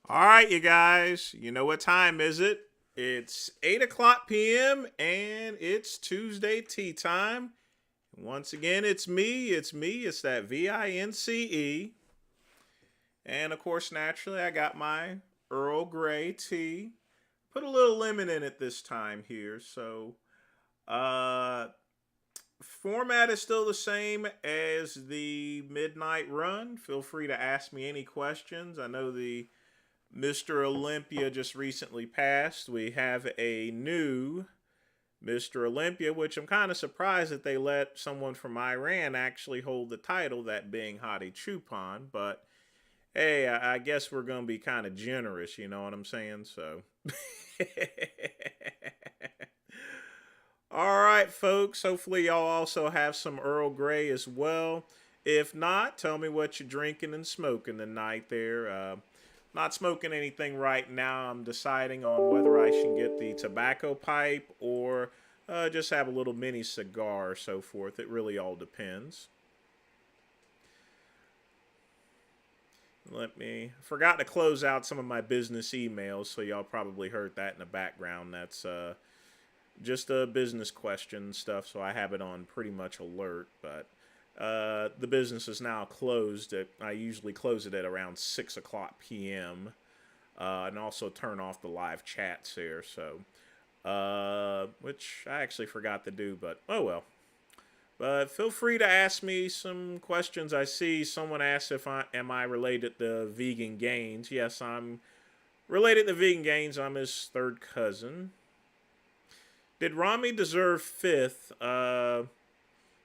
All right, you guys, you know what time is it? It's 8 o'clock p.m. and it's Tuesday tea time. Once again, it's that VINCE. And of course, naturally, I got my Earl Grey tea. Put a little lemon in it this time here. Uh, Format is still the same as the midnight run. Feel free to ask me any questions. I know the Mr. Olympia just recently passed. We have a new Mr. Olympia, which I'm kind of surprised that they let someone from Iran actually hold the title, that being Hadi Chupon. But hey, I guess we're going to be kind of generous, you know what I'm saying? So. All right, folks. Hopefully, y'all also have some Earl Grey as well. If not, tell me what you're drinking and smoking tonight there. Not smoking anything right now. I'm deciding on whether I should get the tobacco pipe or just have a little mini cigar or so forth. It really all depends. Forgot to close out some of my business emails, so y'all probably heard that in the background. That's just a business question stuff, so I have it on pretty much alert. But the business is now closed. I usually close it at around 6 o'clock p.m. And also turn off the live chats here. So, which I actually forgot to do, but oh well. But feel free to ask me some questions. I see someone asked if I am I related to Vegan Gaines. Yes, I'm related to Vegan Gaines. I'm his third cousin. Did Rami deserve fifth? Well,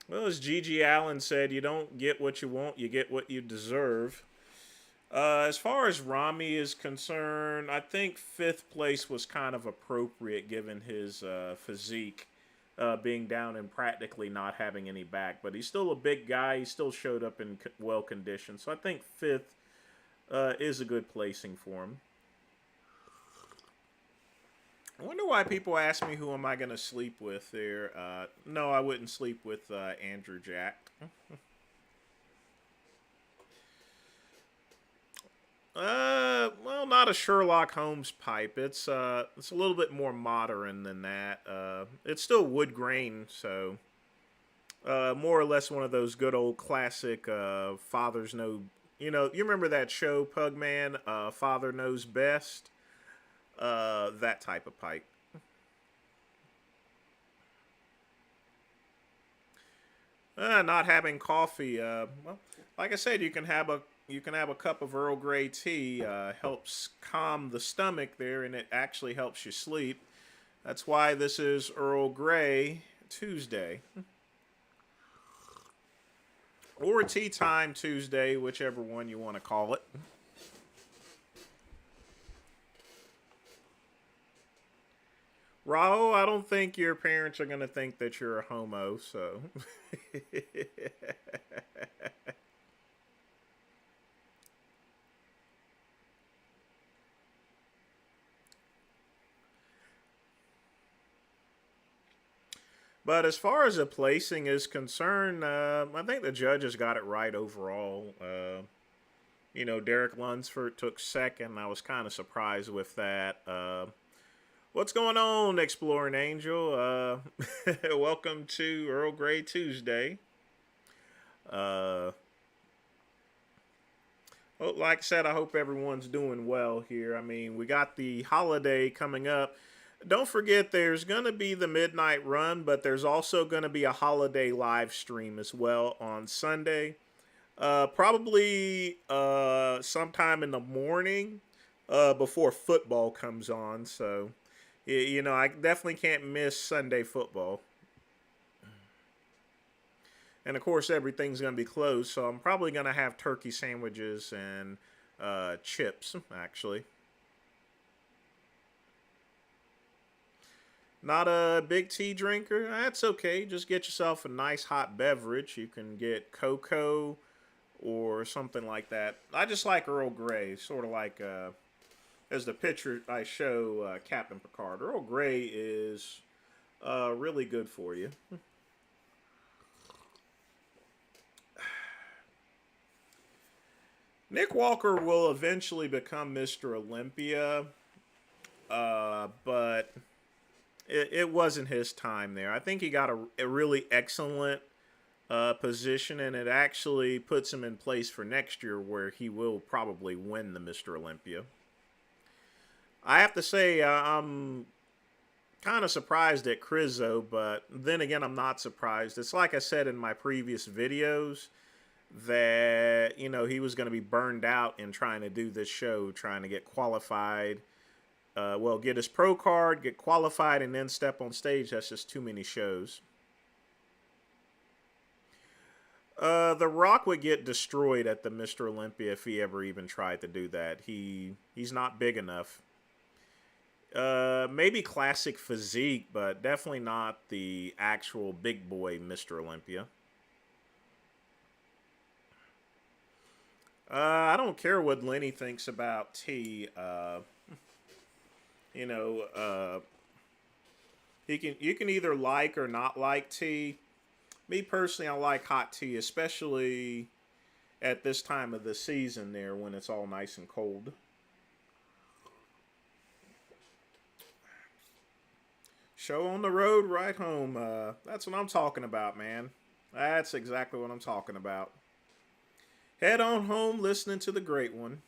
as Gigi Allen said, you don't get what you want, you get what you deserve. As far as Rami is concerned, I think fifth place was kind of appropriate given his physique, being down and practically not having any back. But he's still a big guy. He still showed up in well condition. So I think fifth is a good placing for him. I wonder why people ask me who am I going to sleep with there. No, I wouldn't sleep with Andrew Jack. Well, not a Sherlock Holmes pipe. It's a little bit more modern than that. It's still wood grain, so more or less one of those good old classic fathers know. You remember that show, Pugman? Father Knows Best. That type of pipe. Not having coffee. Well, like I said, you can have a cup of Earl Grey tea. Helps calm the stomach there, and it actually helps you sleep. That's why this is Earl Grey Tuesday, or Tea Time Tuesday, whichever one you want to call it. Raul, I don't think your parents are going to think that you're a homo, so. But as far as the placing is concerned, I think the judges got it right overall. Derek Lunsford took second. I was kind of surprised with that. What's going on, Exploring Angel? Welcome to Earl Grey Tuesday. Uh, well, like I said, I hope everyone's doing well here. I mean, we got the holiday coming up. Don't forget, there's going to be the midnight run, but there's also going to be a holiday live stream as well on Sunday. Probably sometime in the morning before football comes on. So, I definitely can't miss Sunday football. And of course, everything's going to be closed. So, I'm probably going to have turkey sandwiches and chips, actually. Not a big tea drinker? That's okay. Just get yourself a nice hot beverage. You can get cocoa or something like that. I just like Earl Grey, sort of like as the picture I show Captain Picard. Earl Grey is really good for you. Nick Walker will eventually become Mr. Olympia, but it wasn't his time there. I think he got a really excellent position, and it actually puts him in place for next year where he will probably win the Mr. Olympia. I have to say, I'm kind of surprised at Crizzo, but then again, I'm not surprised. It's like I said in my previous videos that, you know, he was going to be burned out in trying to do this show, trying to get qualified. Get his pro card, get qualified, and then step on stage. That's just too many shows. The Rock would get destroyed at the Mr. Olympia if he ever even tried to do that. He's not big enough. Maybe classic physique, but definitely not the actual big boy Mr. Olympia. I don't care what Lenny thinks about T. You know, you can either like or not like tea. Me personally, I like hot tea, especially at this time of the season there when it's all nice and cold. Show on the road, right home. That's what I'm talking about, man. That's exactly what I'm talking about. Head on home listening to the great one.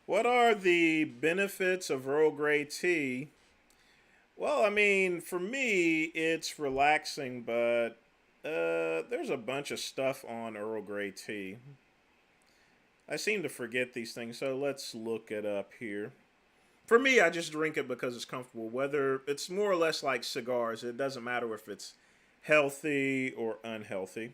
What are the benefits of Earl Grey tea? Well, I mean, for me, it's relaxing, but there's a bunch of stuff on Earl Grey tea. I seem to forget these things, so let's look it up here. For me, I just drink it because it's comfortable. Whether it's more or less like cigars, it doesn't matter if it's healthy or unhealthy.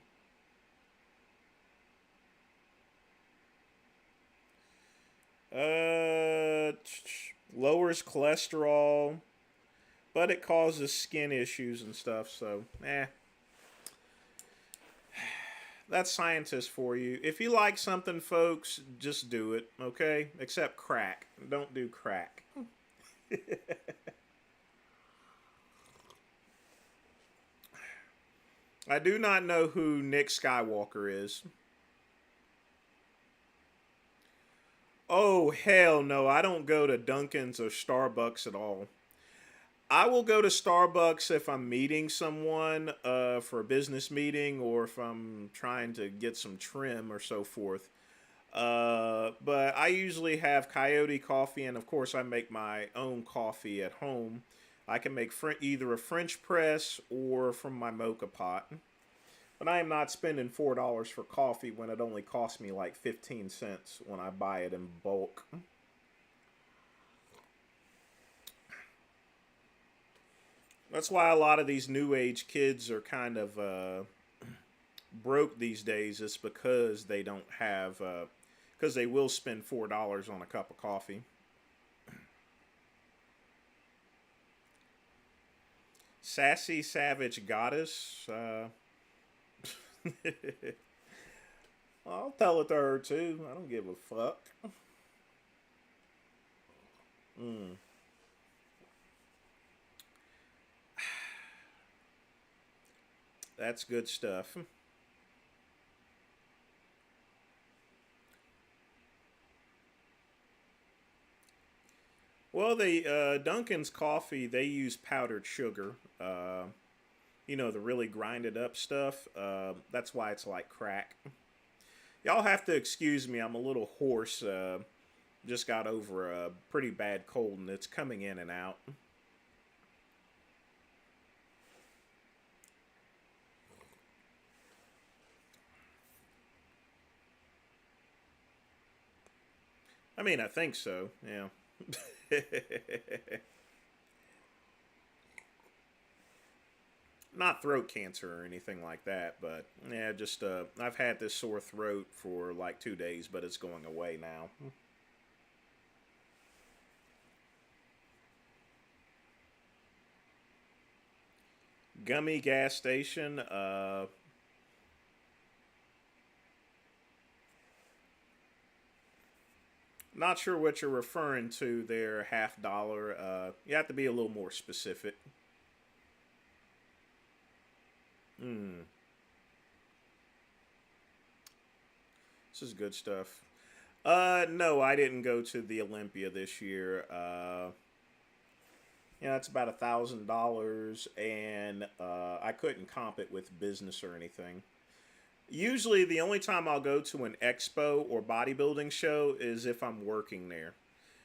Uh, Lowers cholesterol, but it causes skin issues and stuff. So, that's scientists for you. If you like something, folks, just do it. Okay, except crack. Don't do crack. I do not know who Nick Skywalker is. Oh, hell no. I don't go to Dunkin's or Starbucks at all. I will go to Starbucks if I'm meeting someone for a business meeting or if I'm trying to get some trim or so forth. But I usually have Coyote coffee, and of course, I make my own coffee at home. I can make either a French press or from my mocha pot. But I am not spending $4 for coffee when it only costs me like 15 cents when I buy it in bulk. That's why a lot of these new age kids are kind of broke these days. It's because they don't have, because they will spend $4 on a cup of coffee. Sassy Savage Goddess. I'll tell it to her too. I don't give a fuck. Mm. That's good stuff. Well, the Dunkin's coffee, they use powdered sugar. You know, the really grinded up stuff. That's why it's like crack. Y'all have to excuse me. I'm a little hoarse. Just got over a pretty bad cold and it's coming in and out. I mean, I think so. Yeah. Not throat cancer or anything like that, but yeah, just I've had this sore throat for like 2 days, but it's going away now. Gummy gas station. Not sure what you're referring to there. $50. You have to be a little more specific. Hmm. This is good stuff. No, I didn't go to the Olympia this year. It's about $1,000, and I couldn't comp it with business or anything. Usually, the only time I'll go to an expo or bodybuilding show is if I'm working there.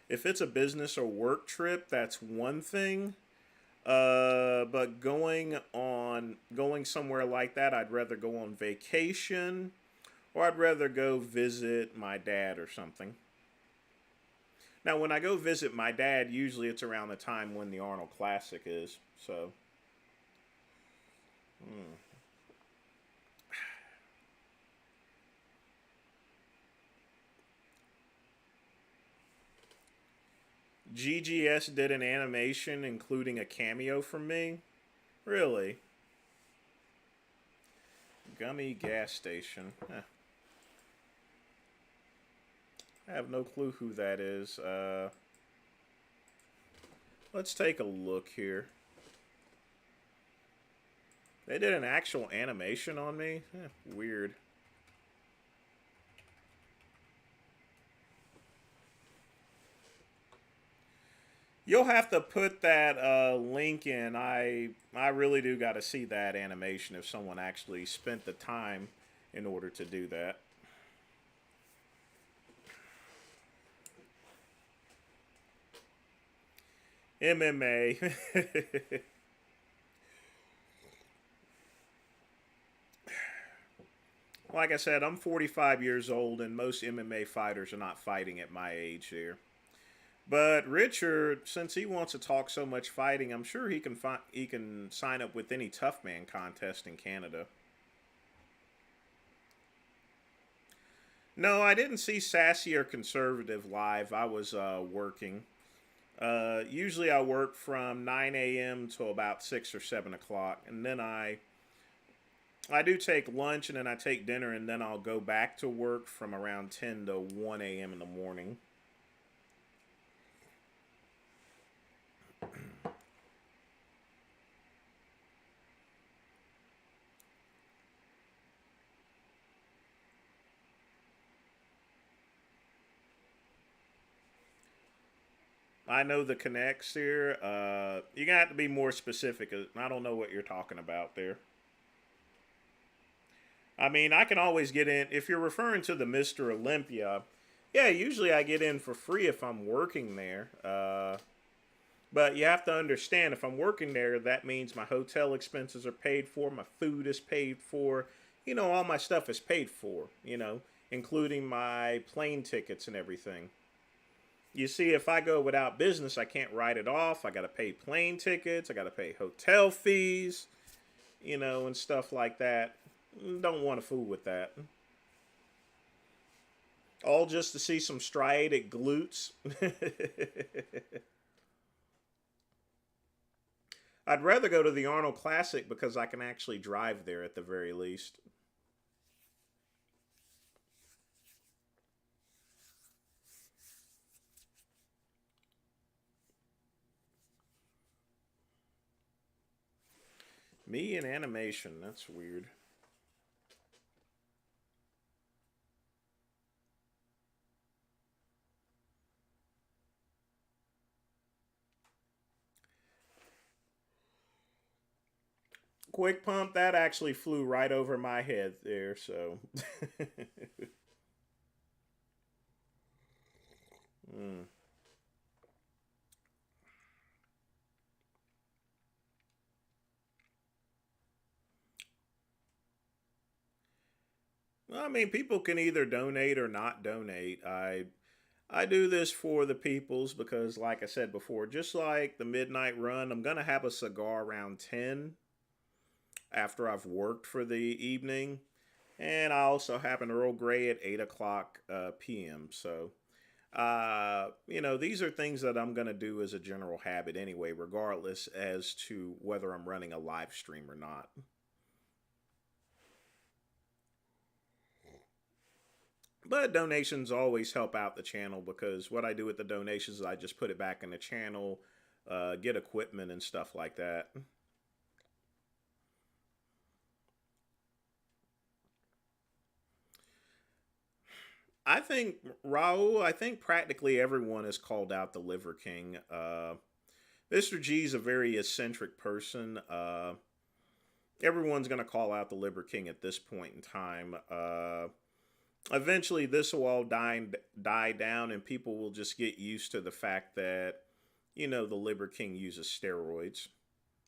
If it's a business or work trip, that's one thing. But going somewhere like that, I'd rather go on vacation, or I'd rather go visit my dad or something. Now, when I go visit my dad, usually it's around the time when the Arnold Classic is. So, hmm. GGS did an animation including a cameo from me. Really? Gummy gas station. Huh. I have no clue who that is. Let's take a look here. They did an actual animation on me? Weird. You'll have to put that link in. I really do got to see that animation if someone actually spent the time in order to do that. MMA. Like I said, I'm 45 years old, and most MMA fighters are not fighting at my age here. But Richard, since he wants to talk so much fighting, I'm sure he can sign up with any tough man contest in Canada. No, I didn't see Sassy or Conservative live. I was working. Usually I work from 9 a.m. till about 6 or 7 o'clock, and then I do take lunch, and then I take dinner, and then I'll go back to work from around 10 to 1 a.m. in the morning. I know the connects here. You're gonna have to be more specific. I don't know what you're talking about there. I mean, I can always get in if you're referring to the Mr. Olympia. Yeah, usually I get in for free if I'm working there. But you have to understand, if I'm working there, that means my hotel expenses are paid for, my food is paid for, all my stuff is paid for, including my plane tickets and everything. You see, if I go without business, I can't write it off. I got to pay plane tickets, I got to pay hotel fees, and stuff like that. Don't want to fool with that. All just to see some striated glutes. I'd rather go to the Arnold Classic because I can actually drive there at the very least. Me and animation, that's weird. Quick pump, that actually flew right over my head there, so. mm. Well, I mean, people can either donate or not donate. I do this for the peoples because, like I said before, just like the midnight run, I'm gonna have a cigar around 10 after I've worked for the evening, and I also have an Earl Grey at 8 o'clock p.m. So, these are things that I'm gonna do as a general habit anyway, regardless as to whether I'm running a live stream or not. But donations always help out the channel because what I do with the donations is I just put it back in the channel, get equipment and stuff like that. I think Raul. I think practically everyone has called out the Liver King. Mr. G is a very eccentric person. Everyone's gonna call out the Liver King at this point in time. Eventually, this will all die down, and people will just get used to the fact that the Liver King uses steroids.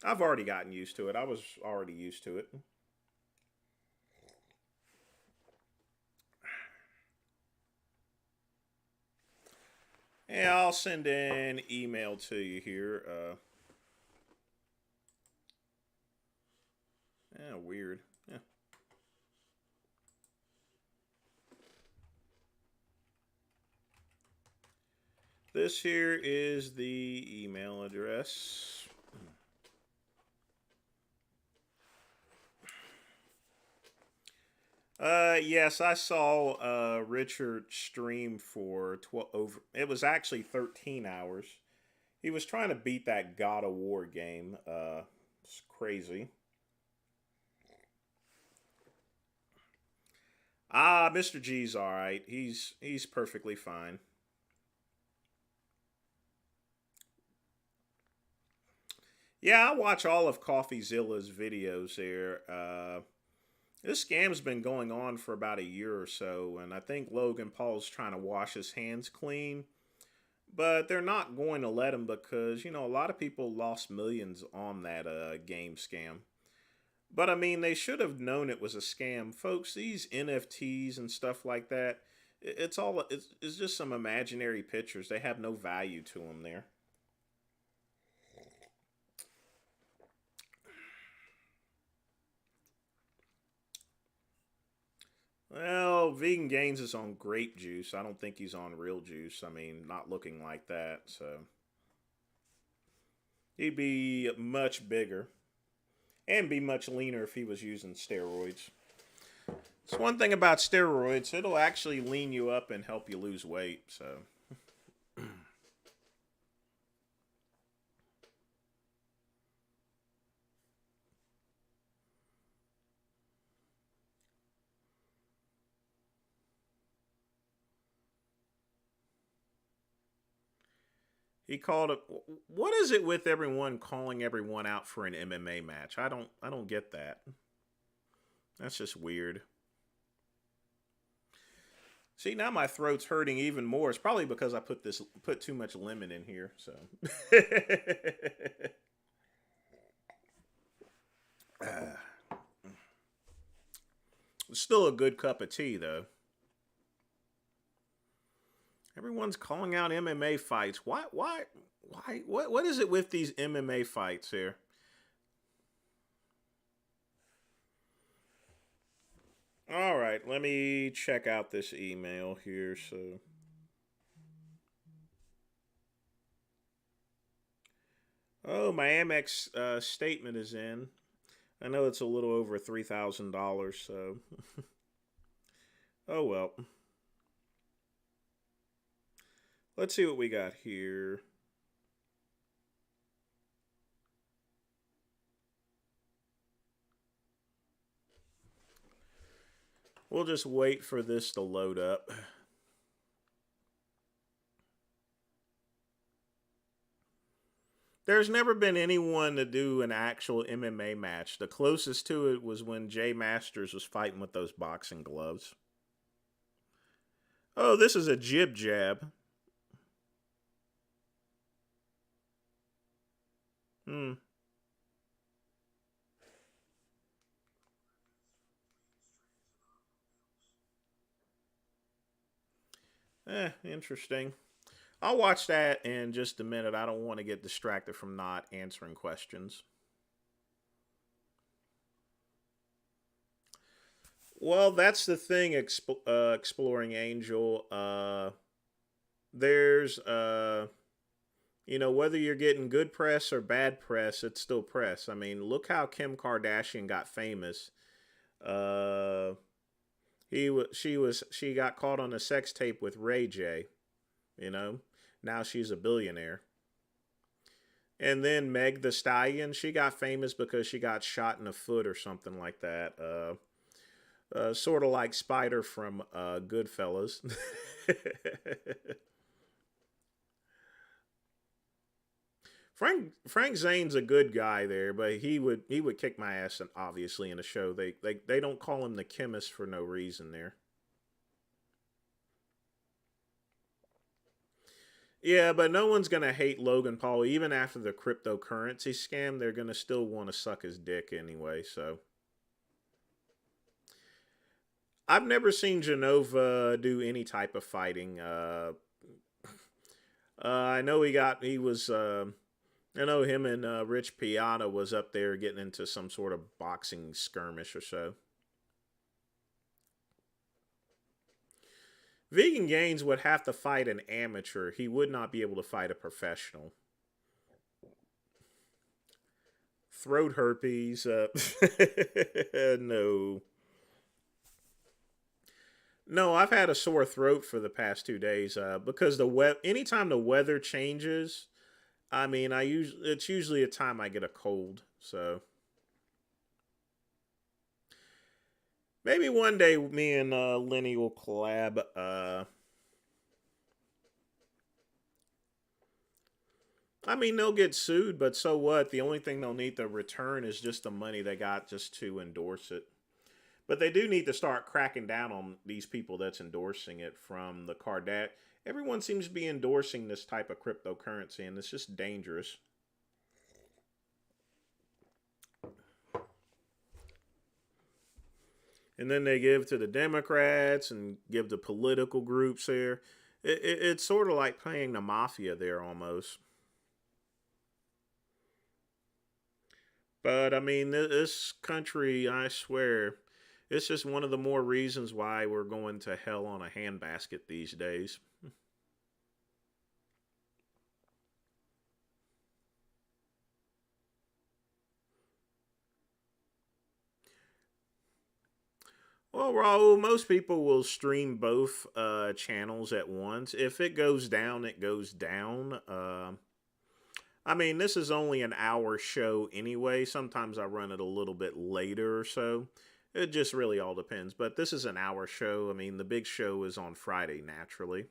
I've already gotten used to it. I was already used to it. Yeah, I'll send an email to you here. Yeah, weird. Yeah. This here is the email address. Yes, I saw Richard stream for 12 over. It was actually 13 hours. He was trying to beat that God of War game. It's crazy. Mr. G's all right. He's perfectly fine. Yeah, I watch all of CoffeeZilla's videos there. This scam's been going on for about a year or so, and I think Logan Paul's trying to wash his hands clean. But they're not going to let him because, a lot of people lost millions on that game scam. But I mean, they should have known it was a scam. Folks, these NFTs and stuff like that, it's just some imaginary pictures. They have no value to them there. Well, Vegan Gains is on grape juice. I don't think he's on real juice. I mean, not looking like that. So he'd be much bigger and be much leaner if he was using steroids. It's one thing about steroids, it'll actually lean you up and help you lose weight. So he called it. What is it with everyone calling everyone out for an MMA match? I don't get that. That's just weird. See, now my throat's hurting even more. It's probably because I put too much lemon in here. So, it's still a good cup of tea though. Everyone's calling out MMA fights. Why? Why? Why? What is it with these MMA fights here? All right, let me check out this email here. So, oh, my Amex statement is in. I know it's a little over $3,000. So, oh well. Let's see what we got here. We'll just wait for this to load up. There's never been anyone to do an actual MMA match. The closest to it was when Jay Masters was fighting with those boxing gloves. Oh, this is a jib jab. Hmm. Interesting. I'll watch that in just a minute. I don't want to get distracted from not answering questions. Well, that's the thing, exploring Angel. There's whether you're getting good press or bad press, it's still press. I mean, look how Kim Kardashian got famous. Uh, she got caught on a sex tape with Ray J. You know, now she's a billionaire. And then Meg the Stallion, she got famous because she got shot in the foot or something like that. Sort of like Spider from Goodfellas. Frank Zane's a good guy there, but he would kick my ass, and obviously in the show they don't call him the chemist for no reason there. Yeah, but no one's gonna hate Logan Paul even after the cryptocurrency scam. They're gonna still want to suck his dick anyway. So I've never seen Genova do any type of fighting. I know he was. I know him and Rich Piana was up there getting into some sort of boxing skirmish or so. Vegan Gaines would have to fight an amateur. He would not be able to fight a professional. Throat herpes. No. No, I've had a sore throat for the past 2 days because anytime the weather changes, I mean, it's usually a time I get a cold. So maybe one day me and Lenny will collab. I mean, they'll get sued, but so what? The only thing they'll need to return is just the money they got just to endorse it. But they do need to start cracking down on these people that's endorsing it from the Kardashian. Everyone seems to be endorsing this type of cryptocurrency, and it's just dangerous. And then they give to the Democrats and give to political groups there. It's sort of like playing the mafia there almost. But I mean, this country, I swear, it's just one of the more reasons why we're going to hell on a handbasket these days. Well, Raul, most people will stream both channels at once. If it goes down, it goes down. I mean, this is only an hour show anyway. Sometimes I run it a little bit later or so. It just really all depends. But this is an hour show. I mean, the big show is on Friday, naturally.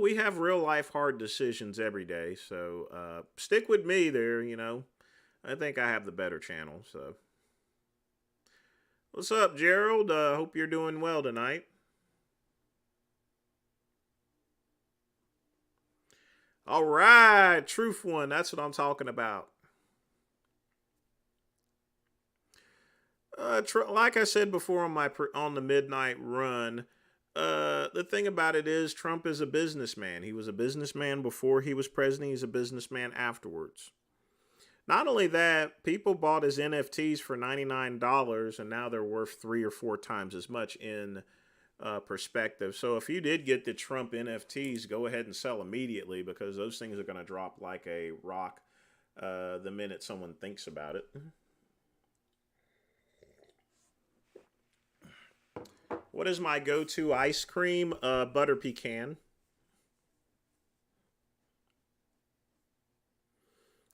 We have real life hard decisions every day. So stick with me there, you know. I think I have the better channel. So, what's up, Gerald? Hope you're doing well tonight. All right, Truth One. That's what I'm talking about. Like I said before on on the midnight run, the thing about it is Trump is a businessman. He was a businessman before he was president. He's a businessman afterwards. Not only that, people bought his NFTs for $99, and now they're worth 3 or 4 times as much in perspective. So if you did get the Trump NFTs, go ahead and sell immediately because those things are going to drop like a rock the minute someone thinks about it. What is my go-to ice cream? Butter pecan.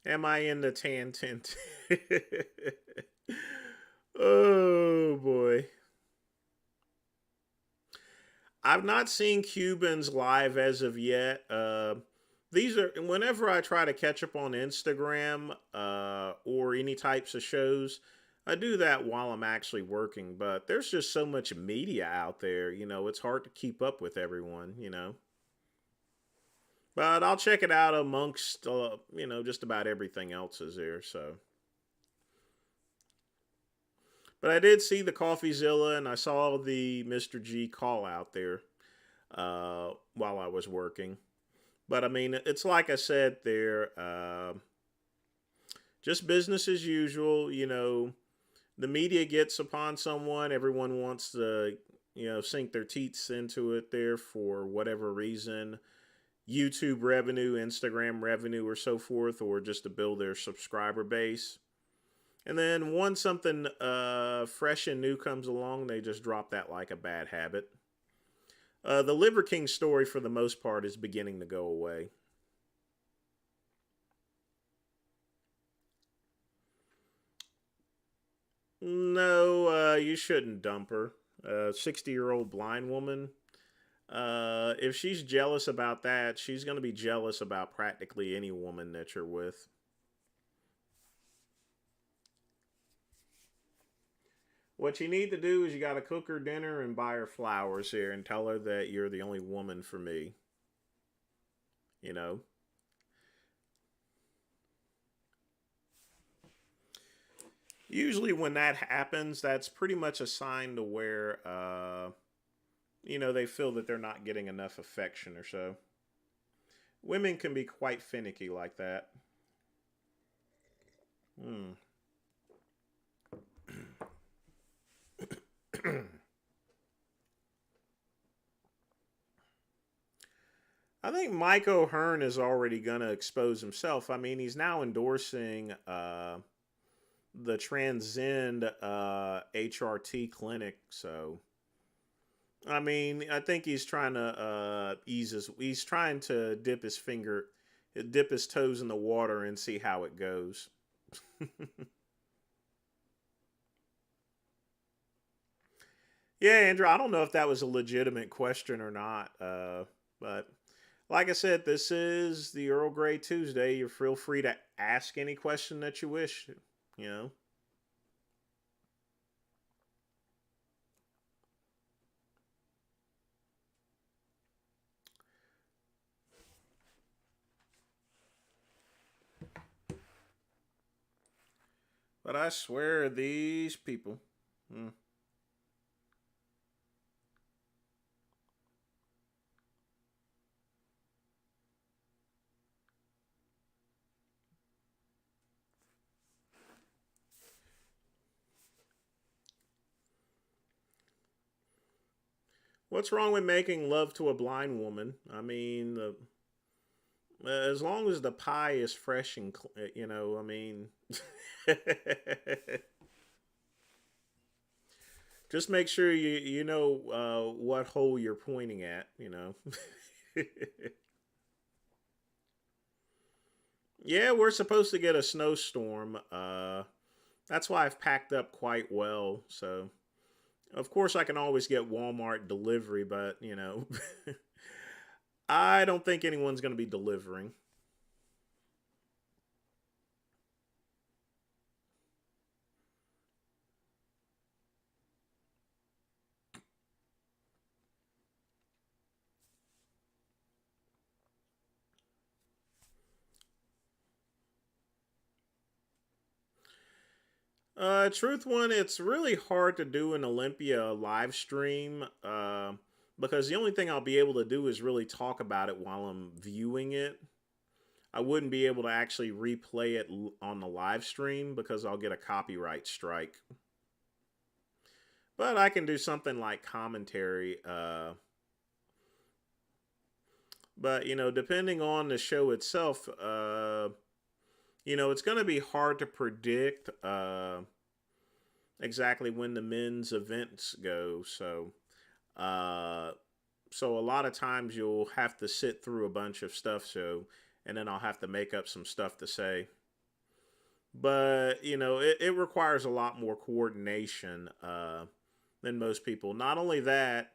Am I in the tan tint? Oh boy. I've not seen Cubans live as of yet. These are whenever I try to catch up on Instagram or any types of shows, I do that while I'm actually working. But there's just so much media out there, you know, it's hard to keep up with everyone, you know. But I'll check it out amongst, you know, just about everything else is there. So, but I did see the CoffeeZilla and I saw the Mr. G call out there while I was working. But I mean, it's like I said there, just business as usual. You know, the media gets upon someone, everyone wants to, you know, sink their teeth into it there for whatever reason. YouTube revenue, Instagram revenue, or so forth, or just to build their subscriber base. And then once something fresh and new comes along, they just drop that like a bad habit. The Liver King story, for the most part, is beginning to go away. you shouldn't dump her. A 60-year-old blind woman. If she's jealous about that, she's going to be jealous about practically any woman that you're with. What you need to do is you got to cook her dinner and buy her flowers here and tell her that you're the only woman for me. You know? Usually, when that happens, that's pretty much a sign to where, they feel that they're not getting enough affection or so. Women can be quite finicky like that. Hmm. I think Mike O'Hearn is already going to expose himself. I mean, he's now endorsing the Transcend HRT clinic. So, I mean, I think he's trying to he's trying to dip his toes in the water and see how it goes. Yeah, Andrew, I don't know if that was a legitimate question or not. But like I said, this is the Earl Grey Tuesday. You're feel free to ask any question that you wish. You know. But I swear, these people. Hmm. What's wrong with making love to a blind woman? I mean, as long as the pie is fresh and I mean, just make sure you know what hole you're pointing at. You know. Yeah, we're supposed to get a snowstorm. That's why I've packed up quite well. So, of course, I can always get Walmart delivery, but I don't think anyone's going to be delivering. Truth one, it's really hard to do an Olympia live stream because the only thing I'll be able to do is really talk about it while I'm viewing it. I wouldn't be able to actually replay it on the live stream because I'll get a copyright strike. But I can do something like commentary. But depending on the show itself, it's going to be hard to predict exactly when the men's events go. Uh, so a lot of times you'll have to sit through a bunch of stuff. And then I'll have to make up some stuff to say. But it requires a lot more coordination than most people. Not only that,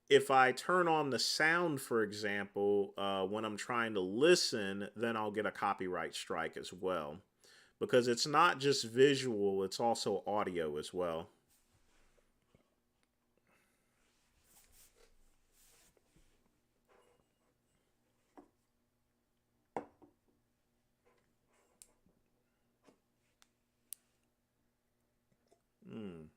if I turn on the sound, for example, when I'm trying to listen, then I'll get a copyright strike as well. Because it's not just visual, it's also audio as well. Hmm.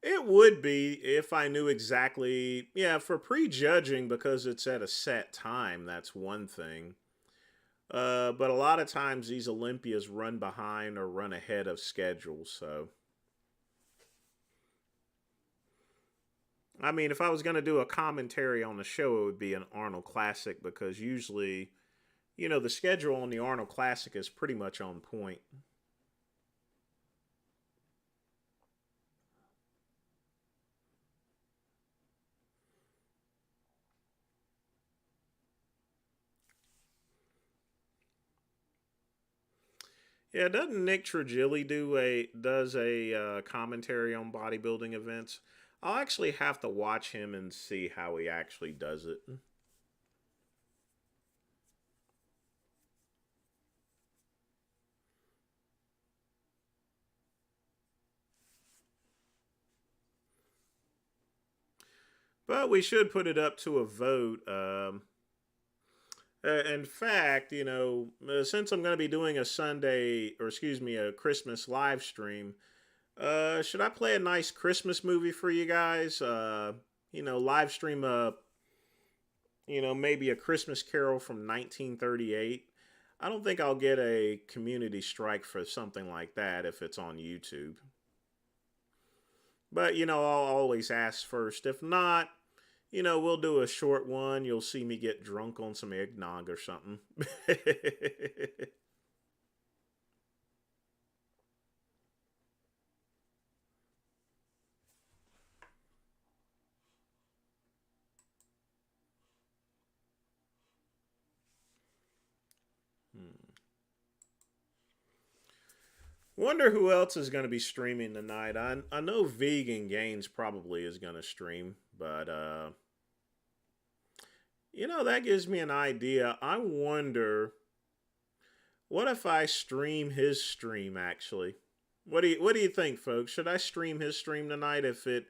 It would be if I knew exactly. Yeah, for prejudging, because it's at a set time, that's one thing. But a lot of times these Olympias run behind or run ahead of schedule. So, I mean, if I was going to do a commentary on the show, it would be an Arnold Classic because usually, the schedule on the Arnold Classic is pretty much on point. Yeah, doesn't Nick Trigili does a commentary on bodybuilding events? I'll actually have to watch him and see how he actually does it. But we should put it up to a vote. In fact, since I'm going to be doing a Sunday, or excuse me, a Christmas live stream, should I play a nice Christmas movie for you guys? Live stream maybe a Christmas Carol from 1938. I don't think I'll get a community strike for something like that if it's on YouTube. But, I'll always ask first. If not, we'll do a short one. You'll see me get drunk on some eggnog or something. Hmm. Wonder who else is going to be streaming tonight. I know Vegan Gains probably is going to stream, but that gives me an idea. I wonder, what if I stream his stream actually? What do you think, folks? Should I stream his stream tonight if it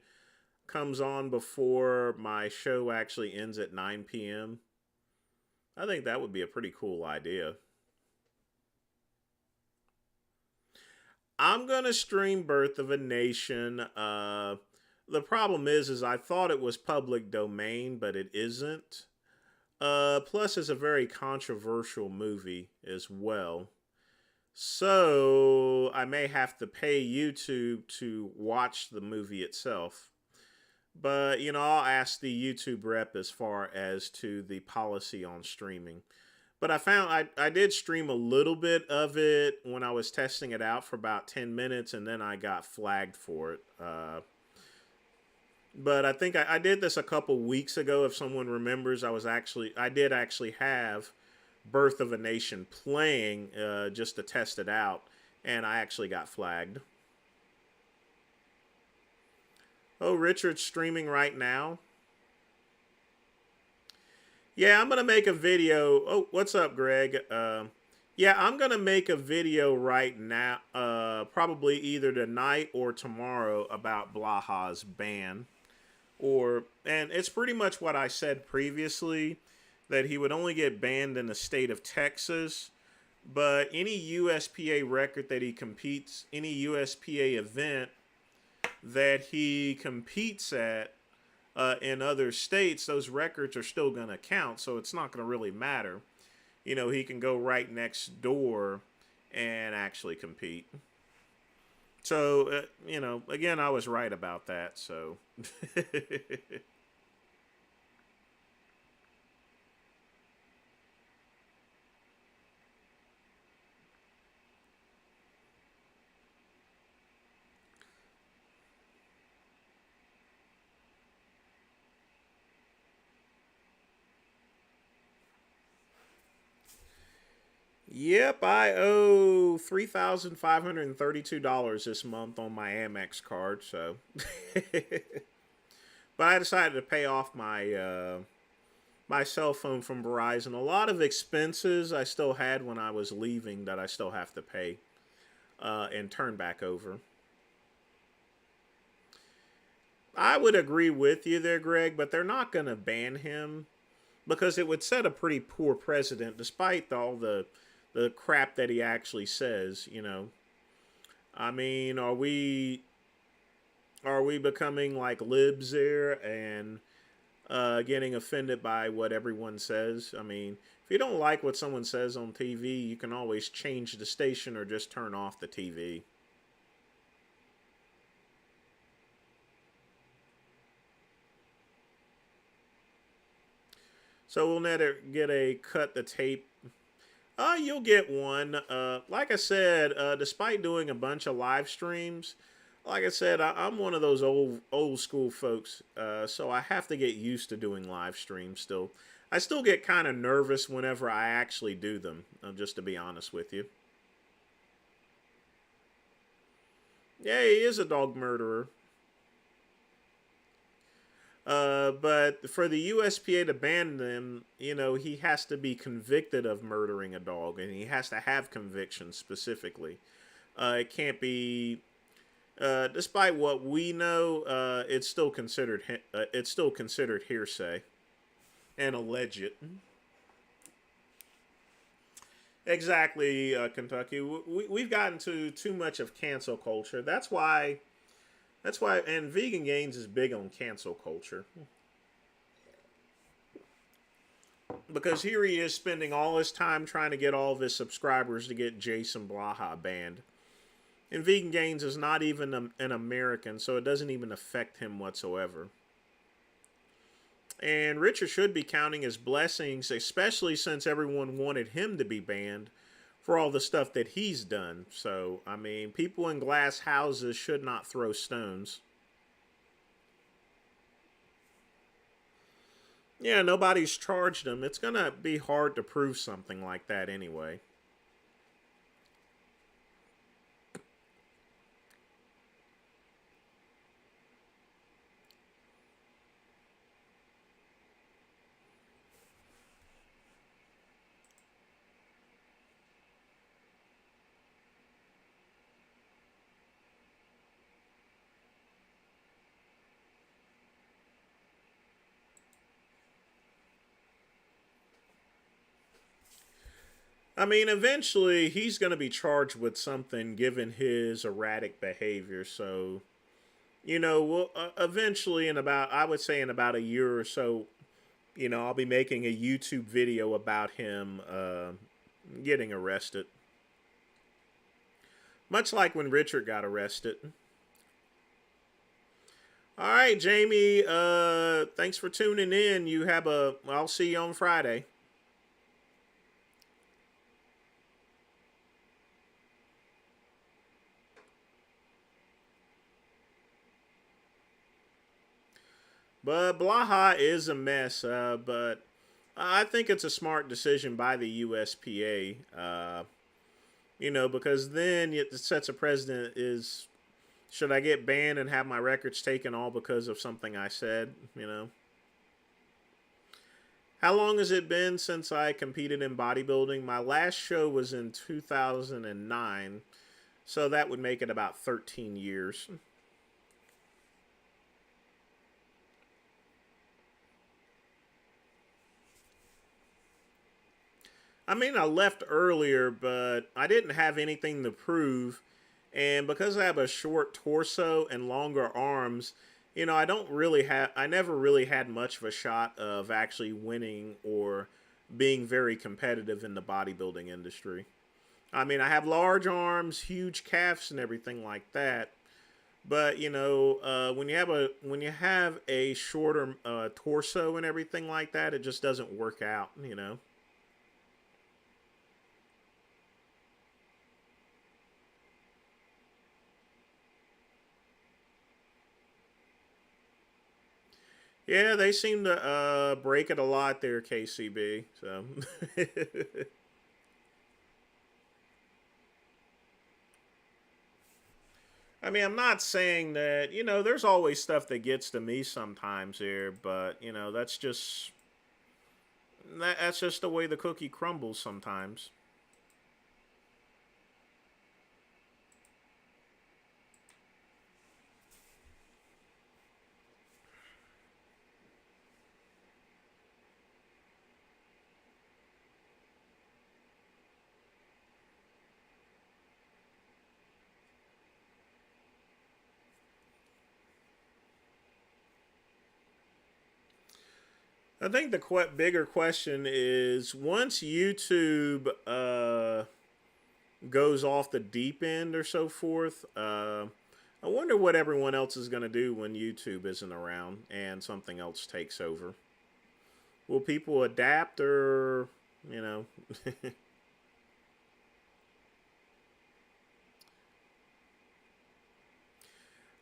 comes on before my show actually ends at 9 p.m.? I think that would be a pretty cool idea. I'm gonna stream Birth of a Nation. The problem is I thought it was public domain, but it isn't. Plus, it's a very controversial movie as well. So I may have to pay YouTube to watch the movie itself. But, I'll ask the YouTube rep as far as to the policy on streaming. But I did stream a little bit of it when I was testing it out for about 10 minutes, and then I got flagged for it. But I think I did this a couple weeks ago. If someone remembers, I did actually have Birth of a Nation playing just to test it out, and I actually got flagged. Oh, Richard's streaming right now. Yeah, I'm gonna make a video. Oh, what's up, Greg? Yeah, I'm gonna make a video right now, probably either tonight or tomorrow about Blaha's ban. And it's pretty much what I said previously, that he would only get banned in the state of Texas, but any USPA record that he competes, any USPA event that he competes at in other states, those records are still going to count, so it's not going to really matter. He can go right next door and actually compete. So, again, I was right about that, so. Yep, I owe $3,532 this month on my Amex card. So, but I decided to pay off my cell phone from Verizon. A lot of expenses I still had when I was leaving that I still have to pay and turn back over. I would agree with you there, Greg, but they're not going to ban him because it would set a pretty poor precedent, despite all the crap that he actually says. I mean, are we becoming like libs there and getting offended by what everyone says? I mean, if you don't like what someone says on TV, you can always change the station or just turn off the TV. So we'll never get a cut the tape. You'll get one. Like I said, despite doing a bunch of live streams, like I said, I'm one of those old school folks. So I have to get used to doing live streams still. I still get kind of nervous whenever I actually do them, just to be honest with you. Yeah, he is a dog murderer. But for the USPA to ban them, he has to be convicted of murdering a dog, and he has to have convictions specifically. It can't be, despite what we know, it's still considered hearsay and alleged. Exactly, Kentucky. We've gotten to too much of cancel culture. That's why. And Vegan Gains is big on cancel culture because here he is spending all his time trying to get all of his subscribers to get Jason Blaha banned. And Vegan Gains is not even an American, so it doesn't even affect him whatsoever. And Richard should be counting his blessings, especially since everyone wanted him to be banned for all the stuff that he's done. So, I mean, people in glass houses should not throw stones. Yeah, nobody's charged him. It's going to be hard to prove something like that anyway. I mean, eventually he's going to be charged with something given his erratic behavior. So, eventually, I would say in about a year or so, I'll be making a YouTube video about him getting arrested. Much like when Richard got arrested. All right, Jamie, thanks for tuning in. I'll see you on Friday. But Blaha is a mess, but I think it's a smart decision by the USPA. Because then it sets a precedent is should I get banned and have my records taken all because of something I said. How long has it been since I competed in bodybuilding? My last show was in 2009, so that would make it about 13 years. I mean, I left earlier, but I didn't have anything to prove. And because I have a short torso and longer arms, I never really had much of a shot of actually winning or being very competitive in the bodybuilding industry. I mean, I have large arms, huge calves, and everything like that. But when you have a shorter torso and everything like that, it just doesn't work out. Yeah, they seem to break it a lot there, KCB. So, I mean, I'm not saying that there's always stuff that gets to me sometimes here, but that's just the way the cookie crumbles sometimes. I think the bigger question is once YouTube goes off the deep end or so forth. I wonder what everyone else is going to do when YouTube isn't around and something else takes over. Will people adapt or, you know?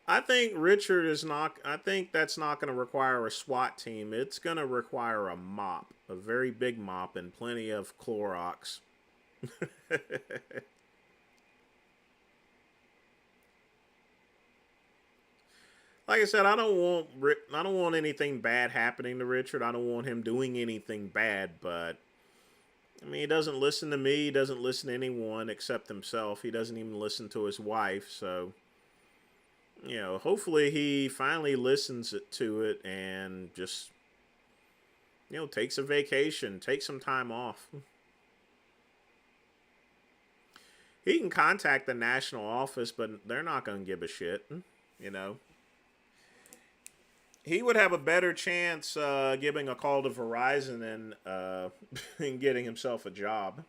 I think Richard is not. I think that's not going to require a SWAT team. It's going to require a mop, a very big mop, and plenty of Clorox. like I said, I don't want anything bad happening to Richard. I don't want him doing anything bad, but I mean, he doesn't listen to me. He doesn't listen to anyone except himself. He doesn't even listen to his wife. So, hopefully he finally listens to it and just, takes a vacation, takes some time off. He can contact the national office, but they're not going to give a shit. You know, he would have a better chance giving a call to Verizon and and getting himself a job.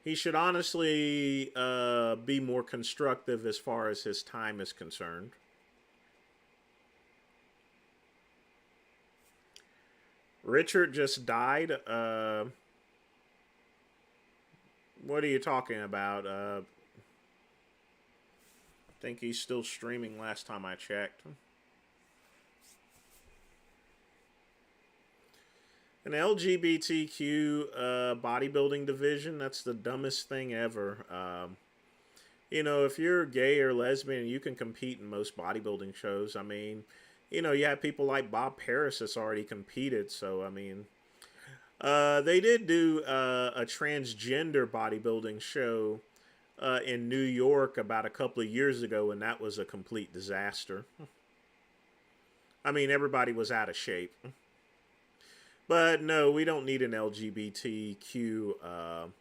He should honestly be more constructive as far as his time is concerned. Richard just died. What are you talking about? I think he's still streaming last time I checked. An LGBTQ bodybuilding division, that's the dumbest thing ever. If you're gay or lesbian, you can compete in most bodybuilding shows. I mean, you have people like Bob Paris that's already competed. So, I mean, they did do a transgender bodybuilding show in New York about a couple of years ago, and that was a complete disaster. I mean, everybody was out of shape. But no, we don't need an LGBTQ.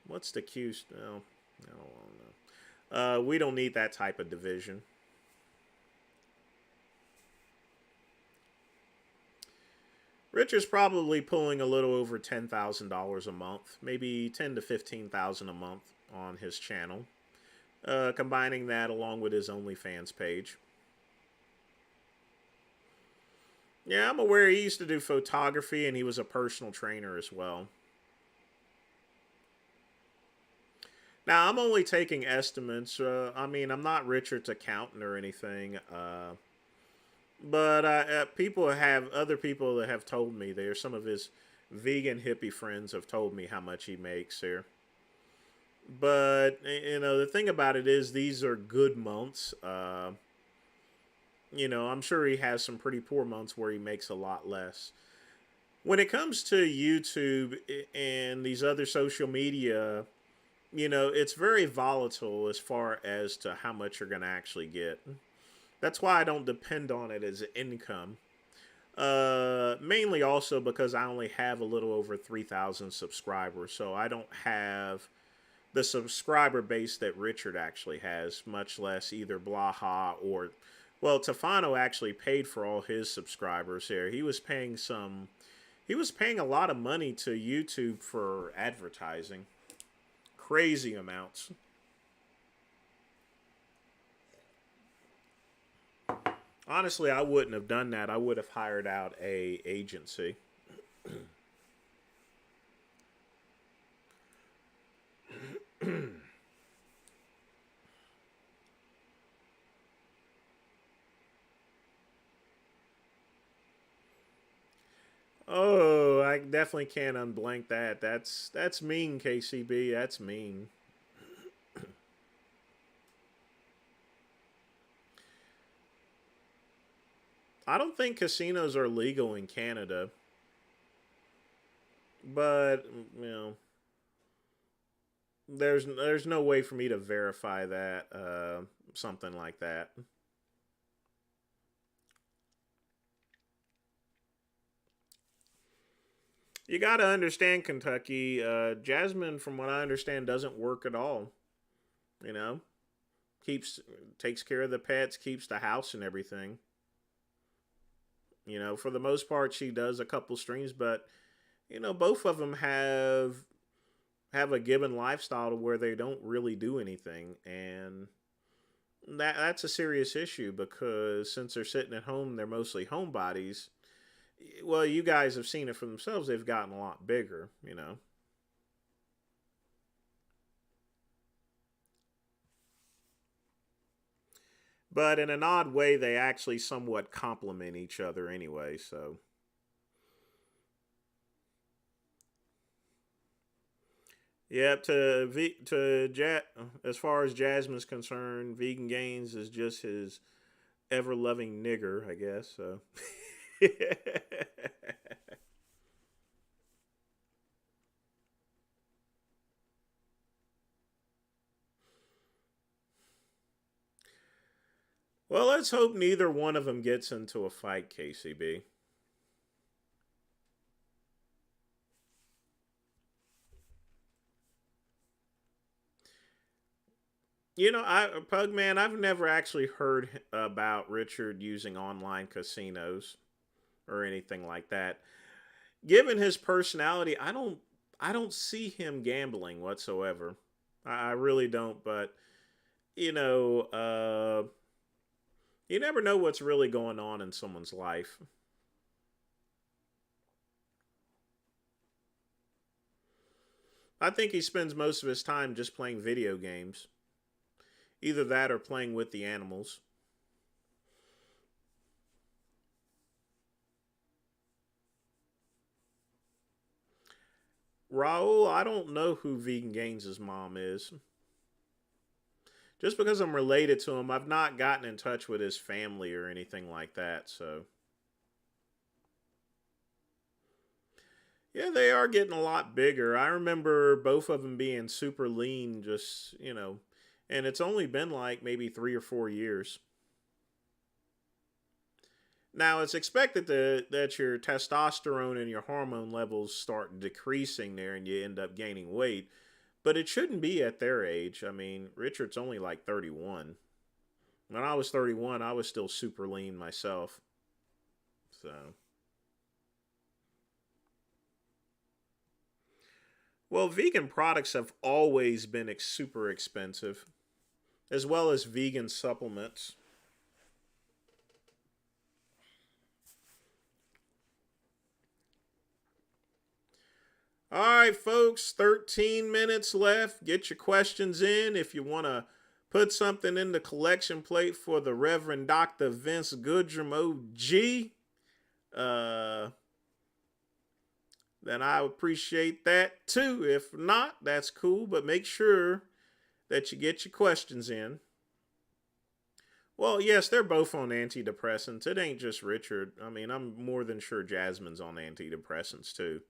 What's the Q? No, I don't know. We don't need that type of division. Richard's probably pulling a little over $10,000 a month, maybe 10 to 15,000 a month on his channel. Combining that along with his OnlyFans page. Yeah, I'm aware he used to do photography and he was a personal trainer as well. Now, I'm only taking estimates. I mean, I'm not Richard's accountant or anything. But other people that have told me there. Some of his vegan hippie friends have told me how much he makes here. But, the thing about it is these are good months. I'm sure he has some pretty poor months where he makes a lot less. When it comes to YouTube and these other social media, it's very volatile as far as to how much you're going to actually get. That's why I don't depend on it as income. Mainly also because I only have a little over 3,000 subscribers, so I don't have the subscriber base that Richard actually has, much less either Blaha or, well, Tefano actually paid for all his subscribers here. He was paying a lot of money to YouTube for advertising. Crazy amounts. Honestly, I wouldn't have done that. I would have hired out a agency. Oh, I definitely can't unblank that. That's mean, KCB. That's mean. I don't think casinos are legal in Canada, but there's no way for me to verify that something like that. You got to understand Kentucky. Jasmine, from what I understand, doesn't work at all. You know, keeps takes care of the pets, keeps the house and everything. For the most part, she does a couple streams, but both of them have a given lifestyle to where they don't really do anything, and that's a serious issue because since they're sitting at home, they're mostly homebodies. Well, you guys have seen it for themselves; they've gotten a lot bigger. But in an odd way, they actually somewhat complement each other anyway. So Yep. As far as Jasmine's concerned, Vegan Gains is just his ever loving nigger, I guess. So. Well, let's hope neither one of them gets into a fight, KCB. Pugman, I've never actually heard about Richard using online casinos or anything like that. Given his personality, I don't see him gambling whatsoever. I really don't. But you know, you never know what's really going on in someone's life. I think he spends most of his time just playing video games. Either that or playing with the animals. Raul, I don't know who Vegan Gaines' mom is. Just because I'm related to him, I've not gotten in touch with his family or anything like that. So, yeah, they are getting a lot bigger. I remember both of them being super lean, and it's only been like maybe 3 or 4 years. Now, it's expected that your testosterone and your hormone levels start decreasing there and you end up gaining weight, but it shouldn't be at their age. I mean, Richard's only like 31. When I was 31, I was still super lean myself. So, well, vegan products have always been super expensive, as well as vegan supplements. All right, folks, 13 minutes left. Get your questions in if you want to put something in the collection plate for the Reverend Dr. Vince Goodrum OG. Uh, then I appreciate that too. If not, that's cool, but make sure that you get your questions in. Well, yes, they're both on antidepressants. It ain't just Richard. I mean, I'm more than sure Jasmine's on antidepressants too.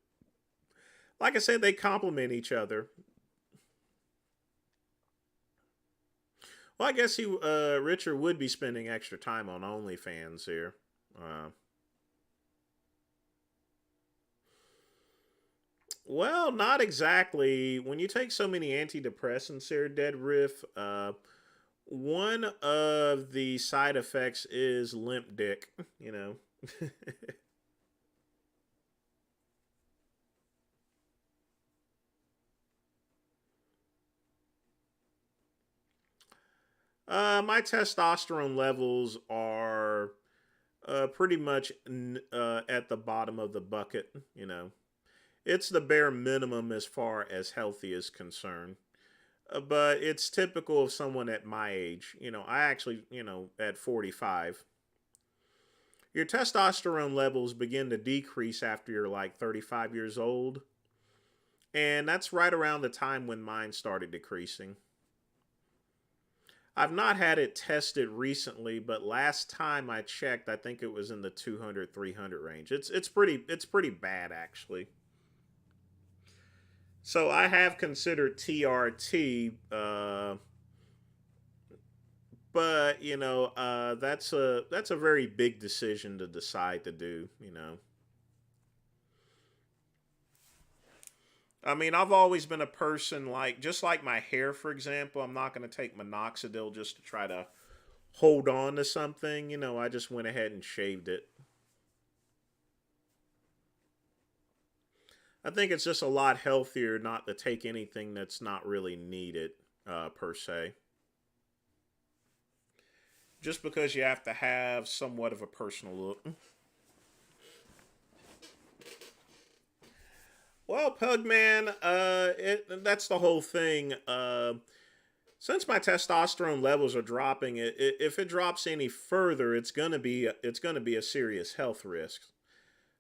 Like I said, they complement each other. Well, I guess Richard would be spending extra time on OnlyFans here. Uh, well, not exactly. When you take so many antidepressants here, Dead Riff, one of the side effects is limp dick. You know. My testosterone levels are pretty much at the bottom of the bucket. It's the bare minimum as far as healthy is concerned. But it's typical of someone at my age. I actually, at 45, your testosterone levels begin to decrease after you're like 35 years old. And that's right around the time when mine started decreasing. I've not had it tested recently, but last time I checked, I think it was in the 200 300 range. It's pretty bad actually. So I have considered TRT, but that's a very big decision to decide to do. I mean, I've always been a person like just like my hair, for example. I'm not going to take minoxidil just to try to hold on to something. I just went ahead and shaved it. I think it's just a lot healthier not to take anything that's not really needed, per se. Just because you have to have somewhat of a personal look. Well, Pugman, that's the whole thing. Since my testosterone levels are dropping, if it drops any further, it's gonna be a serious health risk.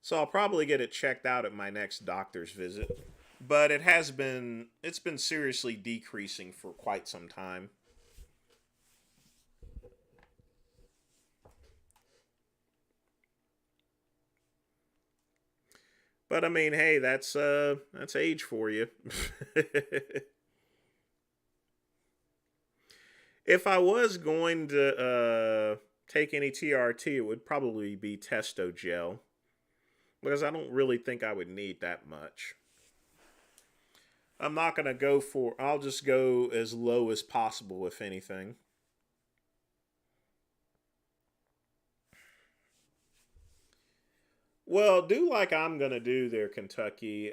So I'll probably get it checked out at my next doctor's visit. but it's been seriously decreasing for quite some time. But I mean, hey, that's age for you. If I was going to take any TRT, it would probably be Testo Gel because I don't really think I would need that much. I'm not gonna go for. I'll just go as low as possible, if anything. Well, do like I'm gonna do there, Kentucky.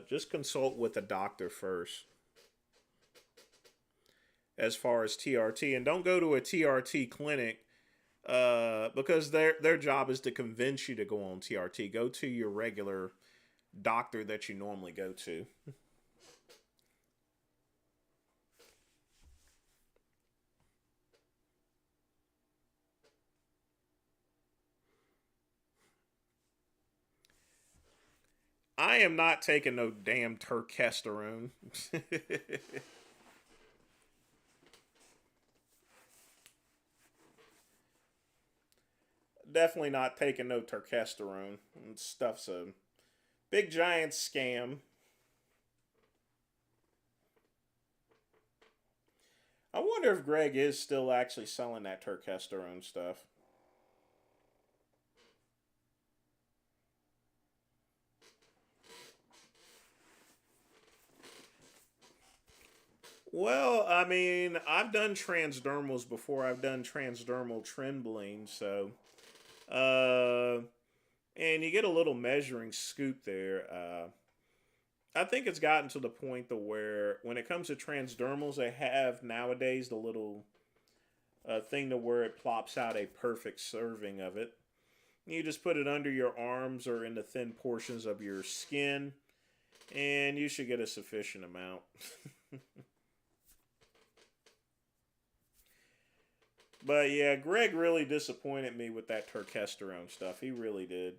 Just consult with a doctor first as far as TRT, and don't go to a TRT clinic because their job is to convince you to go on TRT. Go to your regular doctor that you normally go to. I am not taking no damn turkesterone. Definitely not taking no turkesterone. Stuff's a big giant scam. I wonder if Greg is still actually selling that turkesterone stuff. Well, I mean, I've done transdermals before. I've done transdermal trembling, so and you get a little measuring scoop there. I think it's gotten to the point to where when it comes to transdermals, they have nowadays the little thing to where it plops out a perfect serving of it. You just put it under your arms or in the thin portions of your skin, and you should get a sufficient amount. But yeah, Greg really disappointed me with that turkesterone stuff. He really did.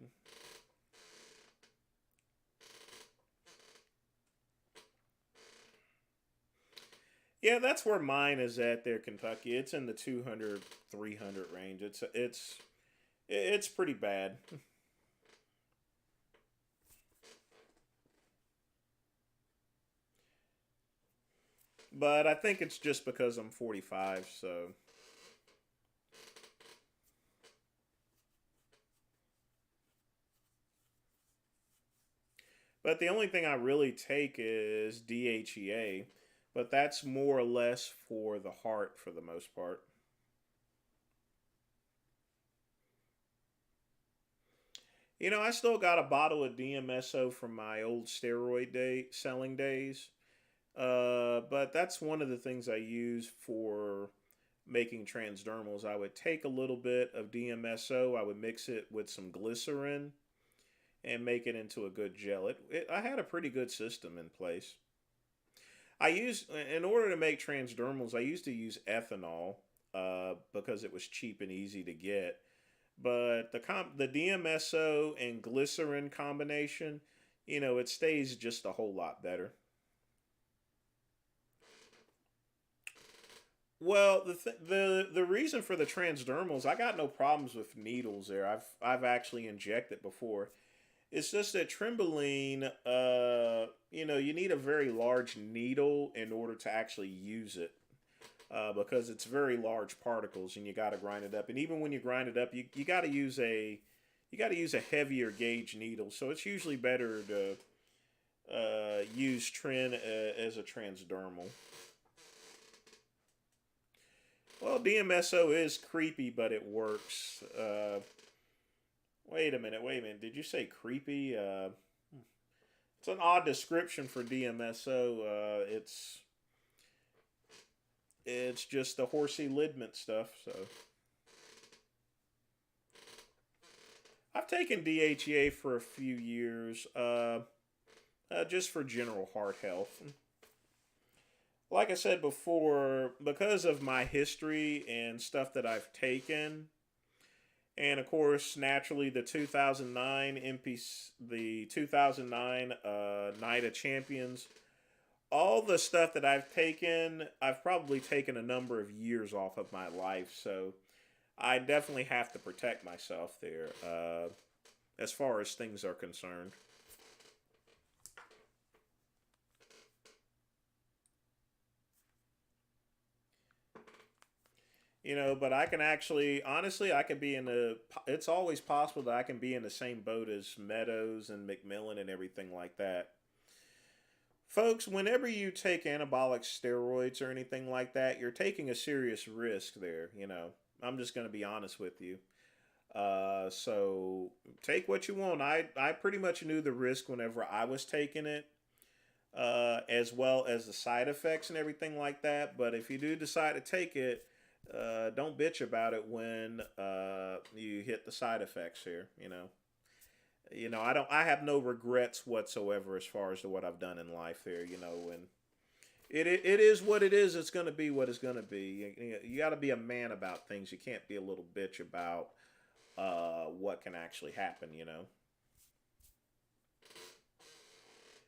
Yeah, that's where mine is at there, Kentucky. It's in the 200, 300 range. It's pretty bad. But I think it's just because I'm 45, so. But the only thing I really take is DHEA, but that's more or less for the heart for the most part. You know, I still got a bottle of DMSO from my old steroid day selling days. But that's one of the things I use for making transdermals. I would take a little bit of DMSO, I would mix it with some glycerin, and make it into a good gel. I had a pretty good system in place. I used in order to make transdermals. I used to use ethanol because it was cheap and easy to get. But the DMSO and glycerin combination, it stays just a whole lot better. Well, the reason for the transdermals, I got no problems with needles there. I've actually injected before. It's just that trembling, you need a very large needle in order to actually use it because it's very large particles and you got to grind it up. And even when you grind it up, you got to use a heavier gauge needle. So it's usually better to use Tren as a transdermal. Well, DMSO is creepy, but it works. Wait a minute, wait a minute. Did you say creepy? It's an odd description for DMSO. It's just the horsey lidment stuff. So I've taken DHEA for a few years, just for general heart health. Like I said before, because of my history and stuff that I've taken, And of course, naturally, the 2009 NPC, the 2009 Night of Champions, all the stuff that I've taken, I've probably taken a number of years off of my life. So I definitely have to protect myself there, as far as things are concerned. But I can actually, honestly, I could be in the. It's always possible that I can be in the same boat as Meadows and McMillan and everything like that. Folks, whenever you take anabolic steroids or anything like that, you're taking a serious risk there. I'm just going to be honest with you. So take what you want. I pretty much knew the risk whenever I was taking it, as well as the side effects and everything like that. But if you do decide to take it, don't bitch about it when you hit the side effects here. I have no regrets whatsoever as far as to what I've done in life there. And it is what it is. It's going to be what it's going to be. You got to be a man about things. You can't be a little bitch about what can actually happen.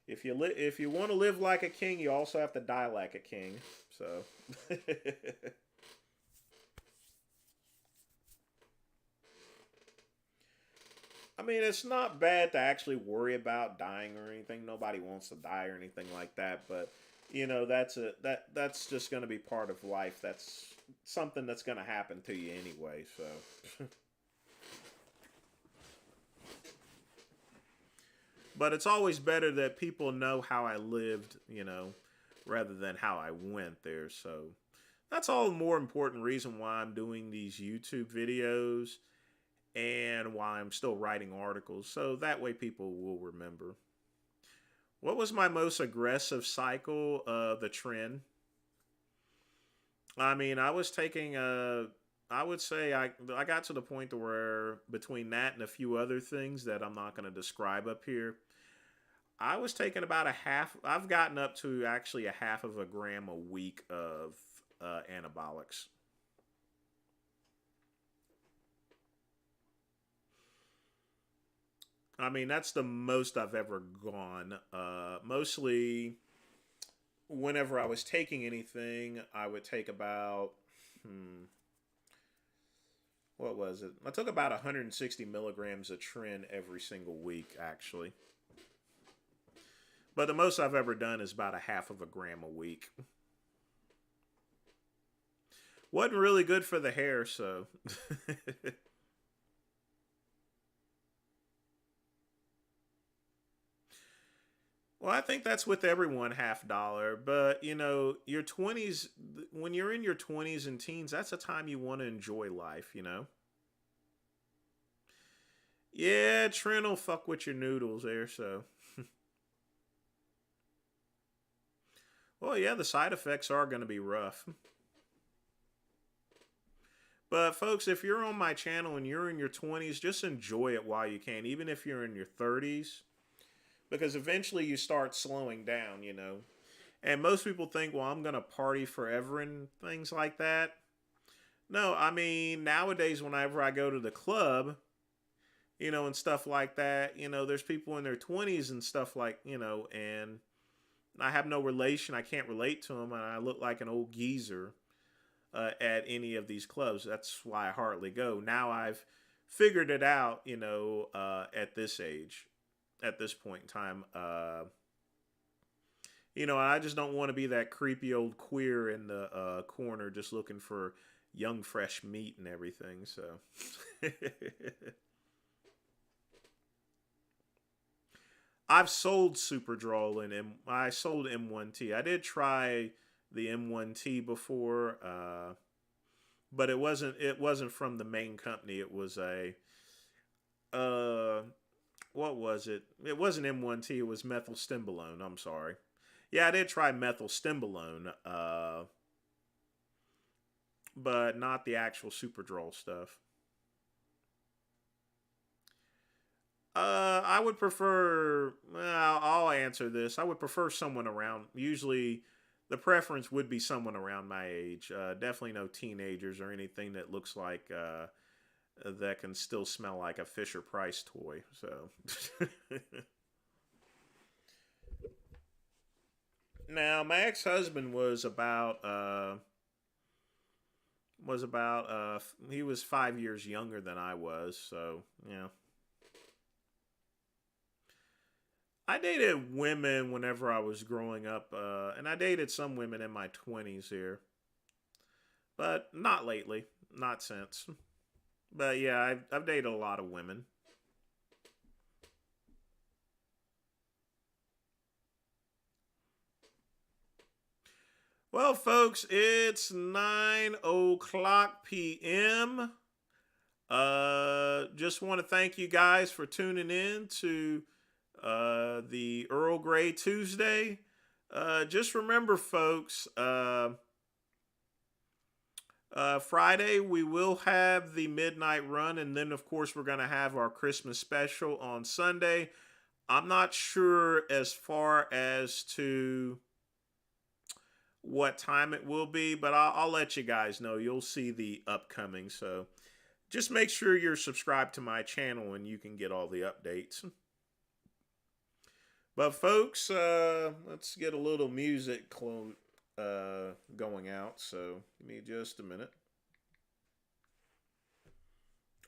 If you want to live like a king, you also have to die like a king. So. I mean, it's not bad to actually worry about dying or anything. Nobody wants to die or anything like that, but that's just going to be part of life. That's something that's going to happen to you anyway. So, but it's always better that people know how I lived, rather than how I went there. So that's all the more important reason why I'm doing these YouTube videos and why I'm still writing articles, so that way people will remember. What was my most aggressive cycle? The trend. I mean, I was taking a. I would say I got to the point to where between that and a few other things that I'm not going to describe up here, I was taking about a half. I've gotten up to actually a half of a gram a week of anabolics. I mean, that's the most I've ever gone. Mostly, whenever I was taking anything, I would take about, what was it? I took about 160 milligrams of Trin every single week, actually. But the most I've ever done is about a half of a gram a week. Wasn't really good for the hair, so. Well, I think that's with everyone half dollar, but your 20s, when you're in your 20s and teens, that's a time you want to enjoy life. Yeah, Trent will fuck with your noodles there, so. Well, yeah, the side effects are going to be rough. But folks, if you're on my channel and you're in your 20s, just enjoy it while you can, even if you're in your 30s, because eventually you start slowing down. And most people think, well, I'm going to party forever and things like that. No, I mean, nowadays, whenever I go to the club, and stuff like that, there's people in their 20s and stuff and I have no relation. I can't relate to them, and I look like an old geezer at any of these clubs. That's why I hardly go. Now I've figured it out, at this age, at this point in time. I just don't want to be that creepy old queer in the corner just looking for young, fresh meat and everything. So. I've sold Superdrol and I sold M1T. I did try the M1T before, but it wasn't from the main company. It was a what was it? It wasn't M1T. It was methylstimulone. I'm sorry. Yeah, I did try methylstimulone, but not the actual Superdrol stuff. I would prefer. Well, I'll answer this. I would prefer someone around. Usually, the preference would be someone around my age. Definitely no teenagers or anything that looks like that can still smell like a Fisher-Price toy. So now my ex-husband he was 5 years younger than I was, so yeah. I dated women whenever I was growing up, and I dated some women in my 20s here, but not lately, not since. But yeah, I've dated a lot of women. Well, folks, it's 9 o'clock p.m. Just want to thank you guys for tuning in to the Earl Grey Tuesday. Just remember, folks, Friday we will have the midnight run, and then of course we're going to have our Christmas special on Sunday. I'm not sure as far as to what time it will be, but I'll let you guys know. You'll see the upcoming, so just make sure you're subscribed to my channel and you can get all the updates. But folks, let's get a little music going out, so give me just a minute.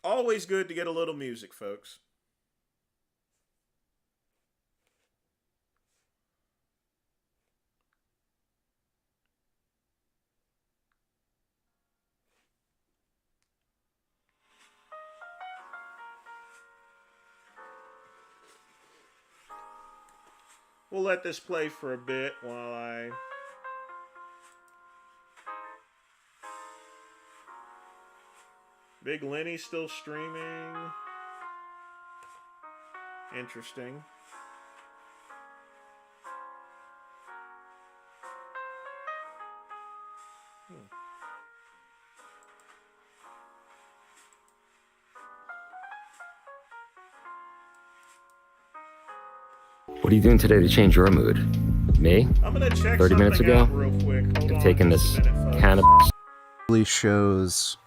Always good to get a little music, folks. We'll let this play for a bit while I... Big Lenny still streaming. Interesting. What are you doing today to change your mood? Me? I'm gonna check 30 minutes ago? real quick. I've taken this cannabis. Really shows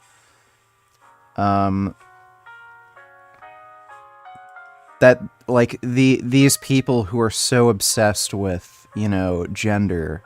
that like these people who are so obsessed with, you know, gender